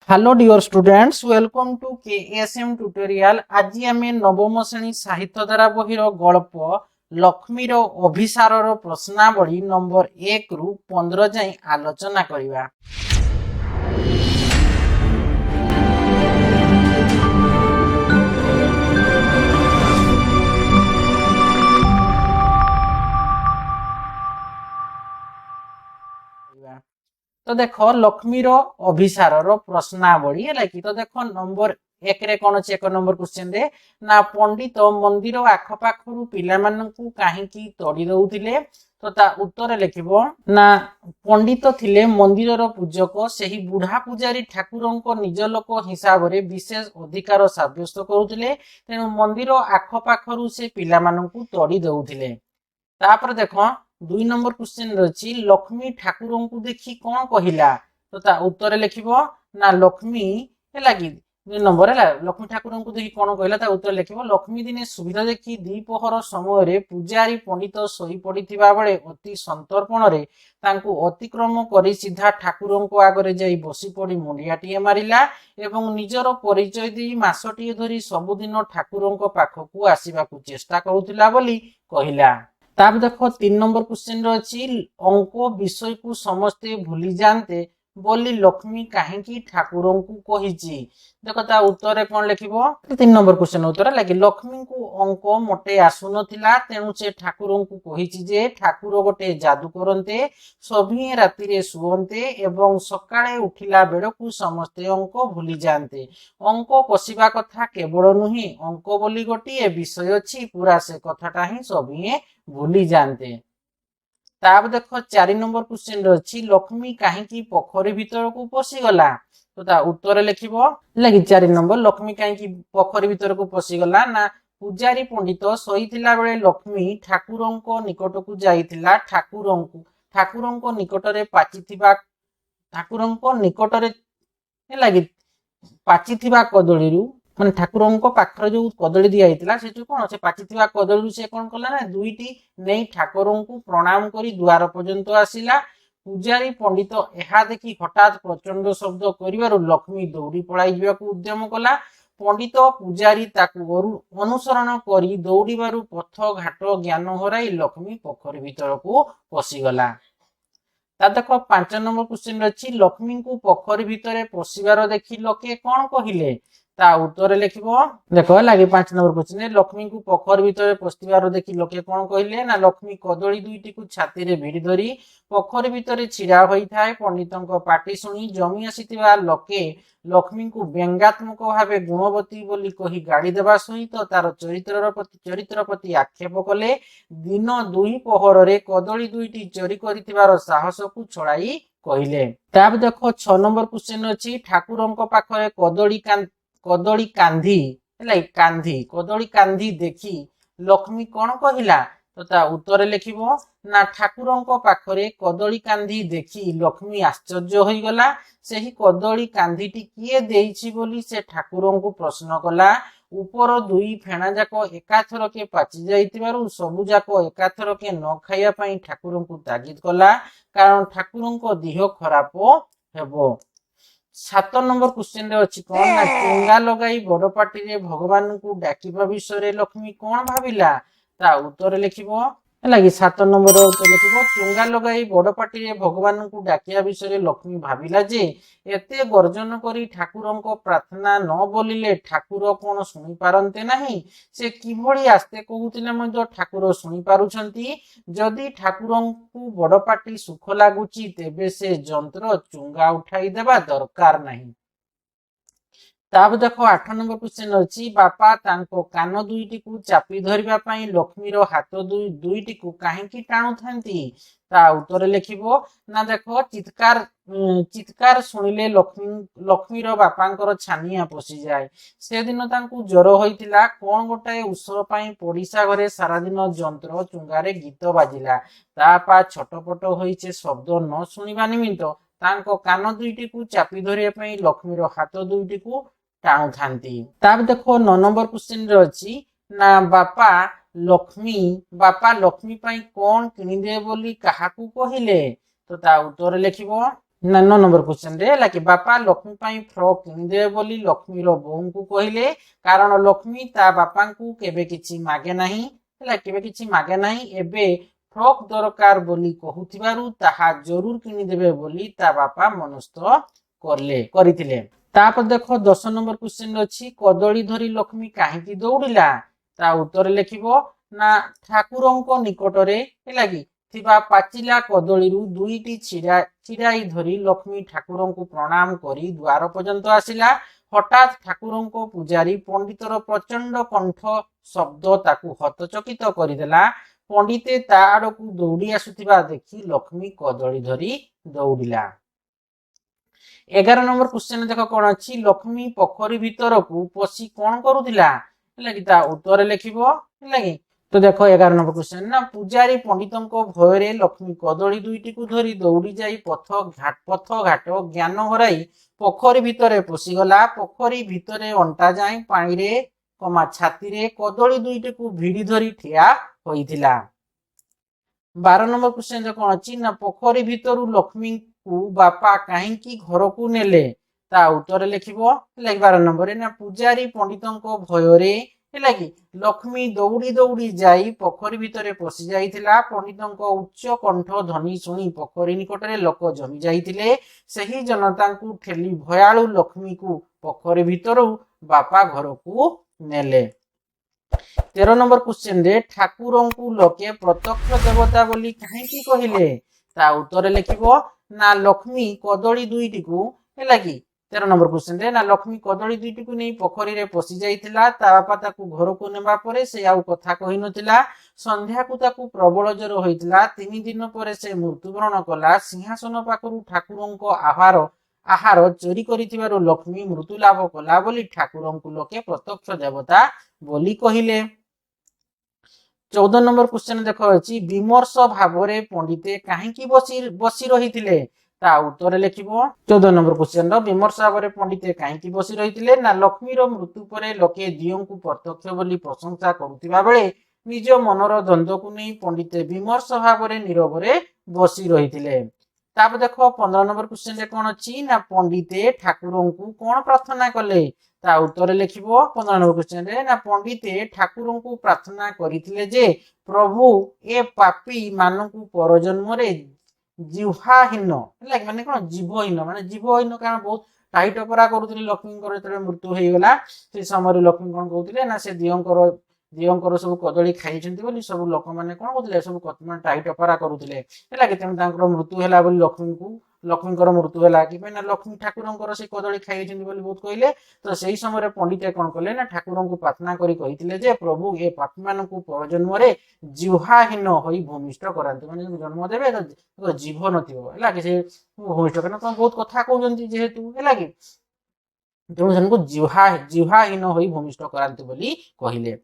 Hello dear students, welcome to KSM tutorial. आज आम नवम श्रेणी साहित्य धारा बहिर गल्प लक्ष्मीर अभिसार प्रश्नावली नंबर 1 रु 15 जाए आलोचना करिबा। तो देख लक्ष्मीर अभिसार प्रश्नावली है कि तो देख नंबर 1 रे कौन अच्छे 1 नंबर क्वेश्चन रे ना पंडित मंदिर आखपाखरु पिला माननकु काहेकि तोड़ी दउथिले। तो ता उत्तर लिखिबो ना पंडित थिले मंदिरर पूजक, सेही बुढ़ा पूजारी ठाकुरंको निज लोक हिसाब रे विशेष अधिकार साब्यस्त करुथिले, तेनु मंदिर आखपाखरु से पिला माननकु तोड़ी दउथिले। तापर देखो 2 नंबर क्वेश्चन रही लक्ष्मी ठाकुर को देखी कौन कहला। तो ता उत्तर लिखिबो ना लक्ष्मी है लगी 2 नंबर है लक्ष्मी ठाकुर को देखी कौन कहला। ता उत्तर लिखिबो लक्ष्मी दिने सुविधा देखी द्विपहर समय रे पूजारी पंडित सोई पड़िथिबा बेले अति संतर्पण रे तांकु अतिक्रम करी सीधा ठाकुर को आगरे जाई बसी पड़ी मुंडियाटीए मारिला एवं निजर परिचय दी मासटीए धरी सबुदिन ठाकुर पाखकु आसीबाकु चेष्टा करुथिला बोली कहिला। ताप देखो 3 नंबर क्वेश्चन रही अंक विषय को समस्ते भूली जानते बोली लक्ष्मी काहेकि ठाकुर को कहिची। देखो ता उत्तर कौन लिखिबो 3 नंबर क्वेश्चन उत्तर लगे लक्ष्मी को अंक मोटे आसु नथिला, तेणु से ठाकुर को कहिची जे ठाकुर गोटे जादू करते, सभी राति रे सुवंते एवं सकाळे उठिला बेड़कू समस्ते अंक भूली जानते। अंक कषिबा कथा केवल नुहे, अंक बोली गोटे विषय अछि पूरा से कथाटा ही सभी भूली जानते। ताप देखो 4 नंबर क्वेश्चन रही लक्ष्मी काहेकि पोखरी भीतर को पशिगला। तो ता उत्तर लिखिबो लगी 4 नंबर लक्ष्मी काहेकि पोखरी भीतर को पशिगला ना पूजारी पंडित सोईथिला बेले लक्ष्मी ठाकुरंको निकट को जाईथिला, ठाकुरंको निकटरे पाचिथिबा ठाकुरंको निकटरे लगी पाचिथिबा कदळीरू माने ठाकुरंको पाखरे जो कदली दिया हितला सेटु कोन से पाचिथिबा कदली से कोन कला ना दुईटी नै ठाकुरंको प्रणाम करी द्वार पर्यंत आसिला। पूजारी पंडित एहा देखि हठात प्रचंड शब्द करिवारु लक्ष्मी दौड़ी पळाई जिबाकू उद्यम कला। पंडित पूजारी ताकू अनुसरण करी दौड़ीबारु पथ घाट ज्ञान हराई लक्ष्मी पोखरी भीतर को पशिगला। ता देखो 5 नंबर क्वेश्चन रही लक्ष्मी को पोखरी भीतर पशिबार देखि लोके कौन कहिले। ता उत्तर लिखिबो देखो लगे 5 नंबर क्वेश्चन लक्ष्मी को पोखर भीतर पशिबार देखि लोके कौन कहिले ना लक्ष्मी कदली दुईटी को छाती रे भिड़ी धरी पोखर भीतर छिड़ा होई थाए। पंडितंको पाटी सुनी जमी आसीथिबा लोके लक्ष्मी को व्यंगात्मक भावे गुणवती बोली कही गाड़ी देवा सहित तार चरित्र प्रति आक्षेप कले। दिन 2 पहर रे कदली दुईटी चोरी करिथिबार साहस को छड़ाई कहिले। ताब देखो 6 नंबर क्वेश्चन अछि ठाकुरंको पाखरे कदली कांधी देखी लक्ष्मी कौन कहिला। तो ता उत्तर लिखिबो ना ठाकुरंको पाखरे कदली कांधी देखी लक्ष्मी आश्चर्य होई गला। सेही कदली कांधीटी किए देइछि बोली से ठाकुरंको प्रश्न कला। ऊपर 2 फेणा जाको एकाथरके पाची जाइतिबारु सबु जाको एकाथरके न खाइया पई ठाकुरंको तागिद कला, कारण ठाकुरंको देह खराब हेबो। 7 नंबर क्वेश्चन रे अछि कोन ना चुंगा लगाई बड़ पाटी रे भगवान को डाकिबा विषय लक्ष्मी कौन भाबिला। ता उत्तर लिखिबो लगी 7 नंबर उत्तर लिखिबो चुंगा लगाई बड़ पाटी रे भगवान को डाकिया विषय लक्ष्मी भाबिला जे एते गर्जन करी ठाकुरंको प्रार्थना न बोलिले ठाकुर कोन सुनि पारंते नाही। से किभଳି आस्ते कहूतिले मध्य ठाकुर सुनि पारुछंती। जदि ठाकुरंको बड़ पाटी सुख लागुची तेबे से जंत्र चुंगा उठाई देबा दरकार नाही। ताब देखो 8 नंबर क्वेश्चन अछि बापा तांको कान दुईटी को चापी धरिबा पई लक्ष्मीर हाथ दुईटी को काहेकि टाणु थांती। ता उत्तर लिखिबो ना देखो चित्कार सुनिले लक्ष्मीर बापांकर छानिया पसी जाए। से दिन तांकु ज्वर होइतिला कोन गोटाए उसर पई पड़िसा घरे सारा दिन जंत्र चुंगारे गीत बाजिला। ता पा छटपट होइचे शब्द न सुनिबा निमित्त तांको कान दुईटी को चापी धरिया पई लक्ष्मीर हाथ दुईटी को टाणु थांती। ताब देखो 9 नंबर क्वेश्चन रे अछि ना बापा लक्ष्मी पई कोन किनि दे बोली काहाकू कहिले। तो ता उत्तर लिखिबो ना 9 नंबर क्वेश्चन रे है कि बापा लक्ष्मी पाई फ्रॉक किनिदेबे बोली लक्ष्मी रो बोऊ को कहले कारण लक्ष्मी ता बापा को केबे किछि मागे नाही है केबे किछि मागे नाही एबे फ्रॉक दरकार बोली कहूथिबारु ताहा जरूर किनिदेबे बोली ता बापा मनस्थ करले करिथिले। तापर देखो 10 नंबर क्वेश्चन अछि कदली धरी लक्ष्मी काहेकि दौड़िला ता उत्तर लिखिबो ना ठाकुरंको निकटरे है कि थिबा पाचिला कदलीरू दुईटी चिराई धरी लक्ष्मी ठाकुरंको प्रणाम करी द्वार पर्यंत आसिला हठात ठाकुरंको पूजारी पंडितर प्रचंड कंठ शब्द ताकू हतचकित करदेला पंडिते ता आड़कू दौड़ी आसुथिबा देखि लक्ष्मी कदली धरी दौड़िला। 11 नंबर क्वेश्चन देख कौन अच्छी लक्ष्मी पोखरी भीतर को पशी कौन करुला है उत्तर लिखिबो है कि तो देखो 11 नंबर क्वेश्चन ना पूजारी पंडितों भय लक्ष्मी कदली दुईटी को धरी दौड़ी जाई पथ घाट ज्ञान हराई पोखरी भितर पशिगला पोखरी भितर अंटा जाए पानी रे कमा छाती रे कदली दुईटी को भिड़ी धरी ठिया होइथिला। 12 नंबर क्वेश्चन कौन अच्छी ना पोखरी भितर लक्ष्मी को बापा कहीं घर को नेले ता उत्तर लिखिबो 12 नंबर ना पूजारी पंडितों भय है कि लक्ष्मी दौड़ी दौड़ी जाई पोखरी भितर पशि जाइथिला पंडितों उच्च कंठ ध्वनि शुणी पोखरी निकटरे लोक जमी जाइथिले सही जनता को ठेली भयालु लक्ष्मी को पोखरी भितर बापा घर को नेले। 13 नंबर क्वेश्चन रे ठाकुरं को लोके प्रत्यक्ष देवता बोली कहीं कहले ता उत्तर लिखिबो ना लक्ष्मी कदली दुईटी को है कि 13 नंबर क्वेश्चन रे ना लक्ष्मी कदली दुईटी को नहीं पोखरी रे पशि जाइथिला ता बापा ताकू घर को नेबा परे से आउ कथा कहि नथिला संध्या को ताकू प्रबल जर होइतिला 3 दिन परे से मृत्युवरण कला सिंहासन पाखरु ठाकुरं को आहार चोरी करिथिबारो लक्ष्मी मृत्यु लाभ कला बोली ठाकुरं को लोके प्रत्यक्ष देवता बोली कहिले। 14 नंबर क्वेश्चन देख अछि विमर्श भावरे पंडिते काहेकि बसी रहिथिले ता उत्तर लिखिबो 14 नंबर क्वेश्चन रो विमर्श भावरे पंडिते काहेकि बसी रहिथिले ना लक्ष्मी रो मृत्यु परे लोके दियों को प्रत्यक्ष बोली प्रशंसा करुथिबा बेले निज मनर द्वंद्व को नहीं पंडिते विमर्श भावरे नीरवरे बसी रहिथिले। तापर देखो 15 नंबर क्वेश्चन रे कोन अछि ना पंडिते ठाकुरं को कोन प्रार्थना कले ता उत्तर लिखिबो 15 नंबर क्वेश्चन रे ना पंडिते ठाकुरं को प्रार्थना करिथिले जे प्रभु ए पापी मानकू परजन्म रे जिह्वाहीन है माने कोन जीवहीन माने जीवहीन कारण बहुत टाइट अपरा करुथिले लक्ष्मीकर जेतले मृत्यु हेगला से समय लक्ष्मी कोन कहउथिले ना से दियंकर सब कदली खाई सब लोक मैंने कौन कहते सब टाइट अपरा करुले है तेणु मृत्यु है लक्ष्मीकर मृत्यु है कि लक्ष्मी ठाकुर से कदली खाई बहुत कहले तो सही समय पंडित कौन कले ना ठाकुर को प्रार्थना करी प्रभु ये पापी मान परजन्म जिह्वाहीन हो भूमिष्ठ कराते मैंने जन्म देवे तो जीभ ना कि भूमिष्ठ करना बहुत कथा कहते जेहेतु है कि तेणु जिह्वाहीन हो भूमिष्ठ कराते कहले।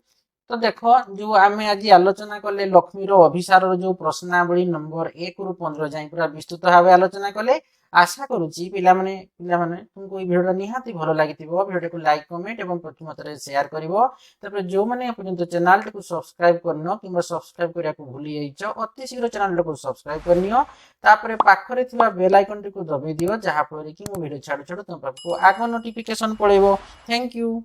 तो देखो जो आम आज आलोचना कले लक्ष्मीर अभिसार जो प्रश्नावली नंबर 1 रु 15 जाए पूरा विस्तृत भाव आलोचना कले आशा करुच्ची पिला माने तुमको ये वीडियो निहाती भल लगी वीडियो को लाइक कमेंट और प्रतिमत शेयर कर जो मैंने पर्यंत चैनल को सब्सक्राइब करन कि सब्सक्राइब करने को भूली जाइछ अति शीघ्र चैनल को सब्सक्राइब करनियो तापर पाखरे थिबा बेल आइकन को दबाई दियो जहाँ फल कि मो वीडियो छाड़ू छाड़ू तुम पाखको आग नोटिफिकेशन पड़ेबो। Thank you.